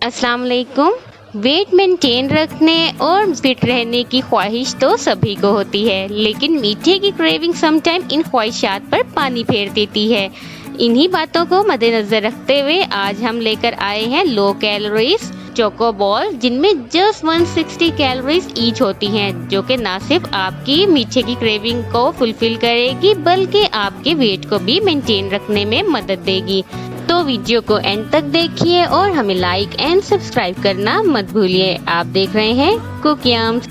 अस्सलाम वालेकुम। Weight maintain रखने और फिट रहने की ख्वाहिश तो सभी को होती है, लेकिन मीठे की क्रेविंग समटाइम इन ख्वाहिशात पर पानी फेर देती है। इन्हीं बातों को मद्देनजर रखते हुए आज हम लेकर आए हैं लो कैलोरीज चोको बॉल, जिनमें जस्ट 160 कैलोरीज ईच होती हैं, जो कि ना सिर्फ आपकी मीठे की क्रेविंग को फुलफिल करेगी बल्कि आपके वेट को भी मेंटेन रखने में मदद देगी। तो वीडियो को एंड तक देखिए और हमें लाइक एंड सब्सक्राइब करना मत भूलिए। आप देख रहे हैं कुकियाम्स।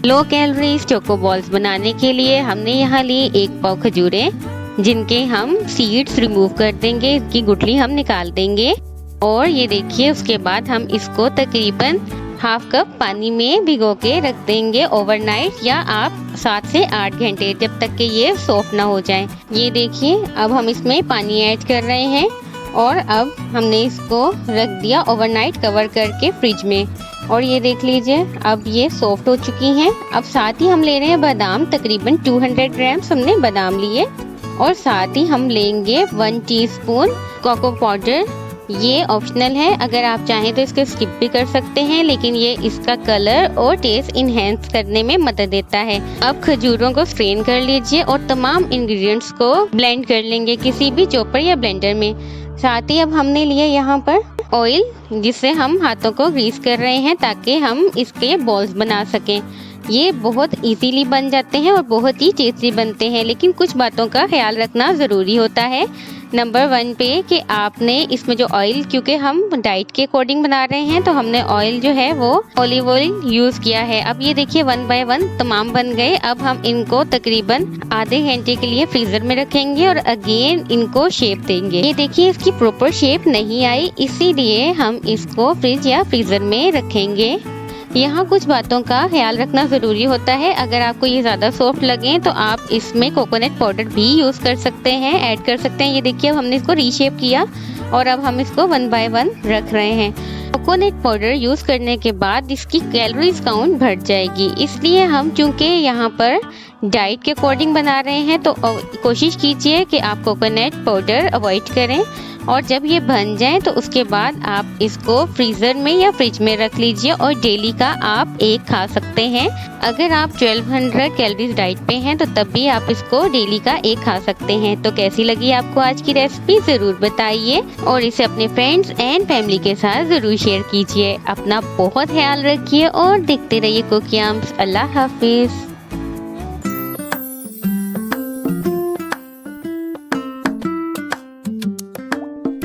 लो कैलोरीज चोको बॉल्स बनाने के लिए हमने यहाँ लिए 1 पाव खजूरें, जिनके हम सीड्स रिमूव कर देंगे, इसकी गुठली हम निकाल देंगे। और ये देखिए, उसके बाद हम इसको तकरीबन हाफ कप पानी में भिगो के रख देंगे ओवरनाइट, या आप 7 से 8 घंटे, जब तक कि ये सॉफ्ट ना हो जाए। ये देखिए, अब हम इसमें पानी ऐड कर रहे हैं और अब हमने इसको रख दिया ओवरनाइट कवर करके फ्रिज में। और ये देख लीजिए, अब ये सॉफ्ट हो चुकी हैं। अब साथ ही हम ले रहे हैं बादाम, तकरीबन 200 ग्राम्स हमने बादाम लिए, और साथ ही हम लेंगे 1 टीस्पून कोको पाउडर। ये ऑप्शनल है, अगर आप चाहें तो इसको स्किप भी कर सकते हैं, लेकिन ये इसका कलर और टेस्ट इनहेंस करने में मदद देता है। अब खजूरों को स्ट्रेन कर लीजिए और तमाम इंग्रेडिएंट्स को ब्लेंड कर लेंगे किसी भी चॉपर या ब्लेंडर में। साथ ही अब हमने लिए यहाँ पर ऑयल, जिससे हम हाथों को ग्रीस कर रहे हैं ताकि हम इसके बॉल्स बना सकें। ये बहुत इजीली बन जाते हैं और बहुत ही टेस्टी बनते हैं, लेकिन कुछ बातों का ख्याल रखना ज़रूरी होता है। नंबर 1 पे कि आपने इसमें जो ऑयल, क्योंकि हम डाइट के अकॉर्डिंग बना रहे हैं, तो हमने ऑयल जो है वो ऑलिव ऑयल यूज़ किया है। अब ये देखिए 1 बाय 1 तमाम बन गए। अब हम इनको तकरीबन आधे घंटे के लिए फ्रीज़र में रखेंगे और अगेन इनको शेप देंगे। ये देखिए, इसकी प्रॉपर शेप नहीं आई, इसीलिए हम इसको फ्रिज या फ्रीज़र में रखेंगे। यहाँ कुछ बातों का ख्याल रखना ज़रूरी होता है। अगर आपको ये ज़्यादा सॉफ्ट लगे तो आप इसमें कोकोनट पाउडर भी यूज़ कर सकते हैं, ऐड कर सकते हैं। ये देखिए, अब हमने इसको रीशेप किया और अब हम इसको 1 बाय 1 रख रहे हैं। कोकोनट पाउडर यूज़ करने के बाद इसकी कैलोरीज काउंट बढ़ जाएगी, इसलिए हम चूँकि यहाँ पर डाइट के अकॉर्डिंग बना रहे हैं तो कोशिश कीजिए कि आप कोकोनट पाउडर अवॉइड करें। और जब ये बन जाए तो उसके बाद आप इसको फ्रीज़र में या फ्रिज में रख लीजिए और डेली का आप एक खा सकते हैं। अगर आप 1200 कैलोरीज डाइट पे हैं तो तब भी आप इसको डेली का एक खा सकते हैं। तो कैसी लगी आपको आज की रेसिपी ज़रूर बताइए और इसे अपने फ्रेंड्स एंड फैमिली के साथ ज़रूर शेयर कीजिए। अपना बहुत ख्याल रखिए और देखते रहिए कुकियाम्स। अल्लाह हाफिज़।